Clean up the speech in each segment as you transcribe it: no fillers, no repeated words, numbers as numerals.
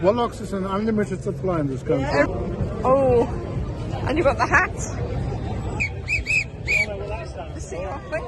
Wallocks is an unlimited supply in this country. Yeah. Oh, and you've got the hat. The sea off with.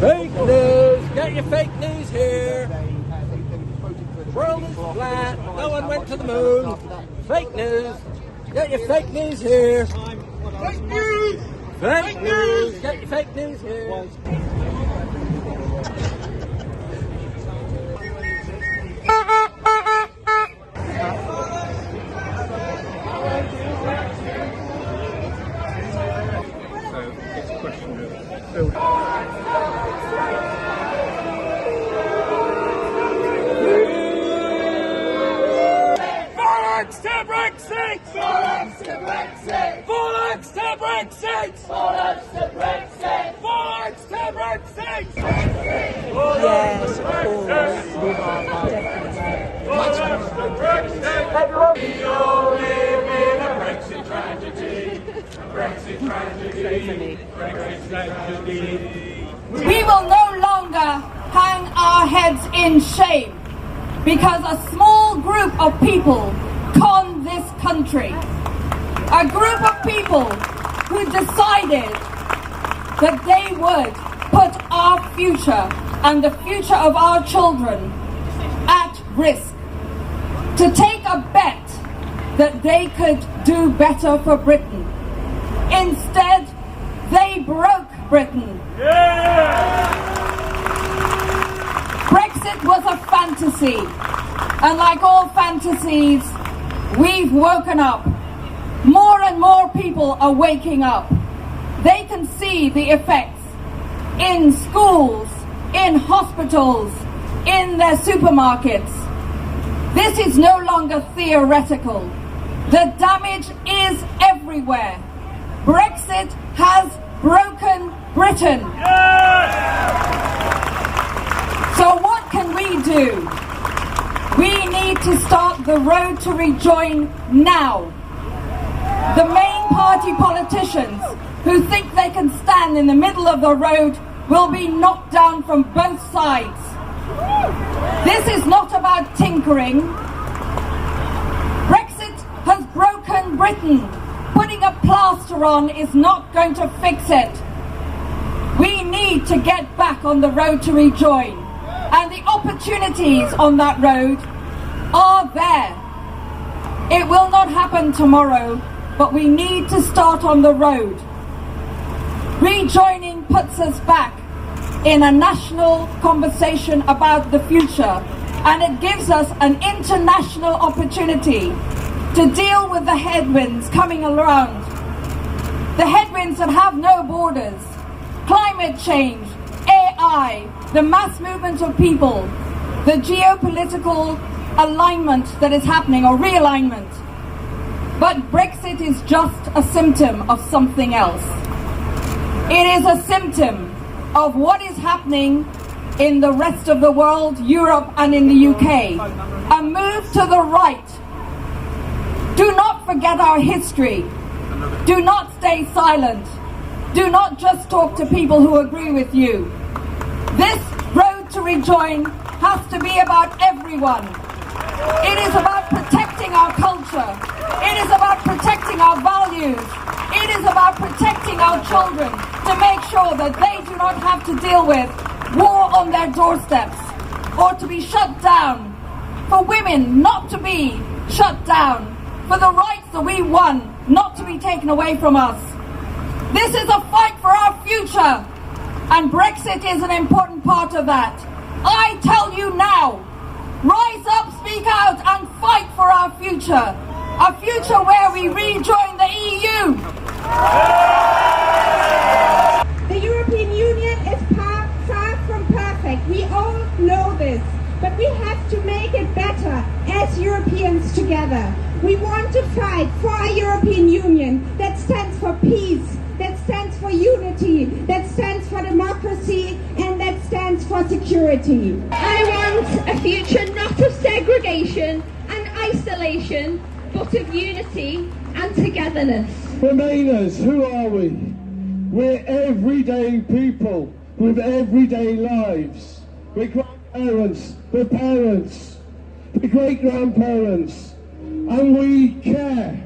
Fake news! Get your fake news here! World is flat, no one went to the moon. Fake news! Get your fake news here! Fake news! Fake news! Get your fake news here! Bollocks to Brexit! Bollocks to Brexit! Bollocks to Brexit! Bollocks to Brexit! Bollocks to Brexit! Yes, of course. Bollocks to Brexit! We all live in a Brexit tragedy. Brexit tragedy. Brexit tragedy. We will no longer hang our heads in shame because a small group of people con this country. A group of people who decided that they would put our future and the future of our children at risk. To take a bet that they could do better for Britain. Instead, they broke Britain. Brexit was a fantasy, and like all fantasies, we've woken up. More and more people are waking up. They can see the effects in schools, in hospitals, in their supermarkets. This is no longer theoretical. The damage is everywhere. Brexit has broken Britain. So what can we do? We need to start the road to rejoin now. The main party politicians who think they can stand in the middle of the road will be knocked down from both sides. This is not about tinkering. Brexit has broken Britain. Putting a plaster on is not going to fix it. We need to get back on the road to rejoin. And the opportunities on that road are there. It will not happen tomorrow, but we need to start on the road. Rejoining puts us back in a national conversation about the future, and it gives us an international opportunity to deal with the headwinds coming around. The headwinds that have no borders. Climate change, AI, the mass movement of people, the geopolitical alignment that is happening, or realignment. But Brexit is just a symptom of something else. It is a symptom of what is happening in the rest of the world, Europe and in the UK. A move to the right. Do not forget our history. Do not stay silent. Do not just talk to people who agree with you. This road to rejoin has to be about everyone. It is about protecting our culture. It is about protecting our values. It is about protecting our children to make sure that they do not have to deal with war on their doorsteps or to be shut down. For women not to be shut down. For the rights that we won not to be taken away from us. This is a fight for our future, and Brexit is an important part of that. I tell you now, rise up, speak out, and fight for our future. A future where we rejoin the EU. The European Union is far from perfect. this, but we have to make it better as Europeans together. We want to fight for a European Union that stands for peace, that stands for unity, that stands for democracy, and that stands for security. I want a future not of segregation and isolation, but of unity and togetherness. Remainers, who are we? We're everyday people with everyday lives. We're grandparents, we're parents, we're great-grandparents, and we care.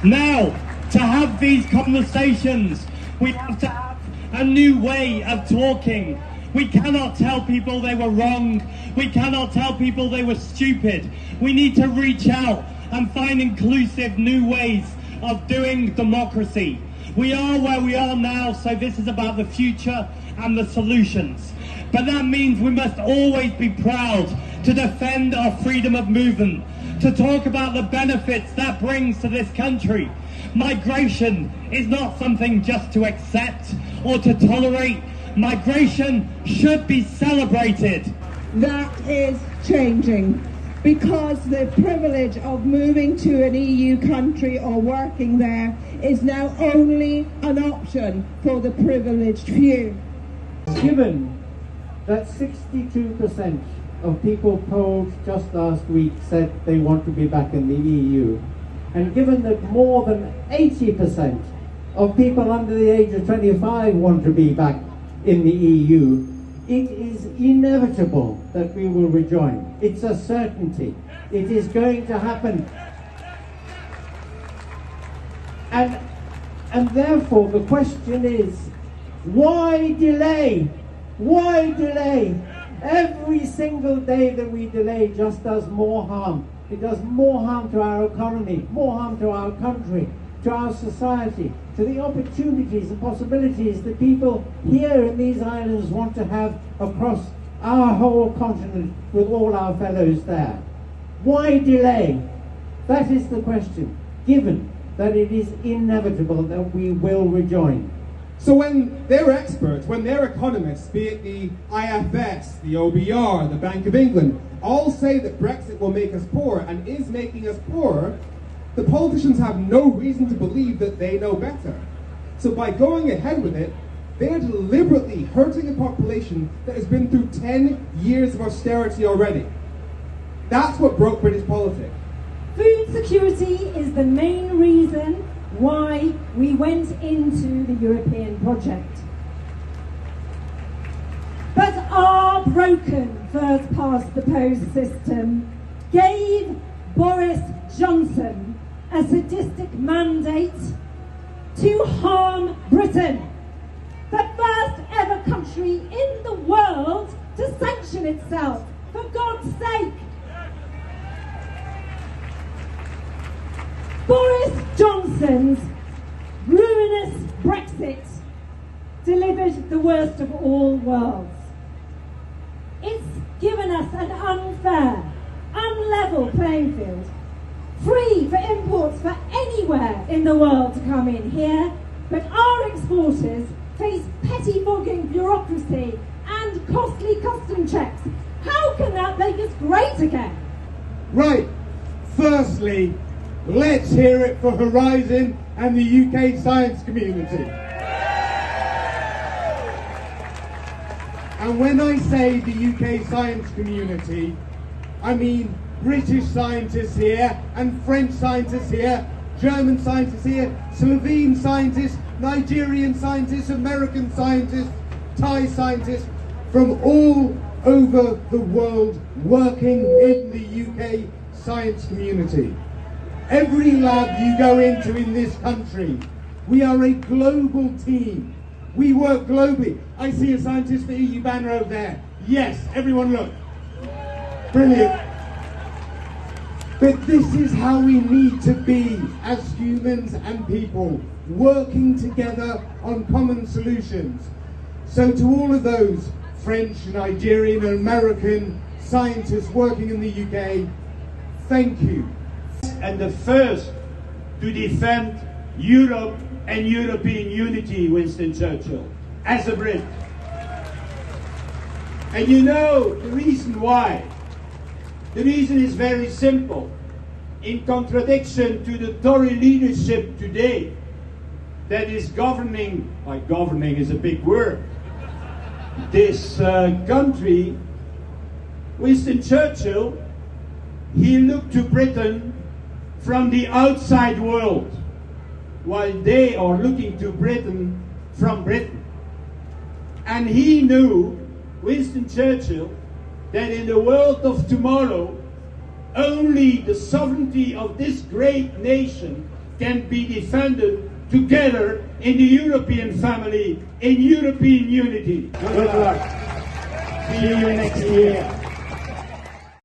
Now, to have these conversations, we have to have a new way of talking. We cannot tell people they were wrong. We cannot tell people they were stupid. We need to reach out and find inclusive new ways of doing democracy. We are where we are now, so this is about the future and the solutions. But that means we must always be proud to defend our freedom of movement, to talk about the benefits that brings to this country. Migration is not something just to accept or to tolerate. Migration should be celebrated. That is changing, because the privilege of moving to an EU country or working there is now only an option for the privileged few. Given that 62% of people polled just last week said they want to be back in the EU, and given that more than 80% of people under the age of 25 want to be back in the EU, it is inevitable that we will rejoin. It's a certainty. It is going to happen. And therefore the question is, why delay? Why delay? Every single day that we delay just does more harm. It does more harm to our economy, more harm to our country, to our society, to the opportunities and possibilities that people here in these islands want to have across our whole continent with all our fellows there. Why delay? That is the question, given that it is inevitable that we will rejoin. So when their experts, when their economists, be it the IFS, the OBR, the Bank of England, all say that Brexit will make us poor and is making us poorer, the politicians have no reason to believe that they know better. So by going ahead with it, they are deliberately hurting a population that has been through 10 years of austerity already. That's what broke British politics. Food security is the main reason why we went into the European project. But our broken first past the post system gave Boris Johnson a sadistic mandate to harm Britain, the first ever country in the world to sanction itself, for God's sake. Boris Johnson's ruinous Brexit delivered the worst of all worlds. It's given us an unfair, unlevel playing field, free for imports for anywhere in the world to come in here, but our exporters face pettifogging bureaucracy and costly custom checks. How can that make us great again? Right, firstly, let's hear it for Horizon and the UK science community. And when I say the UK science community, I mean British scientists here and French scientists here, German scientists here, Slovene scientists, Nigerian scientists, American scientists, Thai scientists from all over the world working in the UK science community. Every lab you go into in this country, we are a global team. We work globally. I see a scientist for EU banner over there. Yes, everyone look. Brilliant. But this is how we need to be as humans and people, working together on common solutions. So to all of those French, Nigerian and American scientists working in the UK, thank you. And the first to defend Europe and European unity, Winston Churchill, as a Brit. And you know the reason why. The reason is very simple. In contradiction to the Tory leadership today, that is governing is a big word, this country, Winston Churchill, he looked to Britain from the outside world, while they are looking to Britain from Britain. And he knew, Winston Churchill, that in the world of tomorrow, only the sovereignty of this great nation can be defended together in the European family, in European unity. Good luck. See you next year.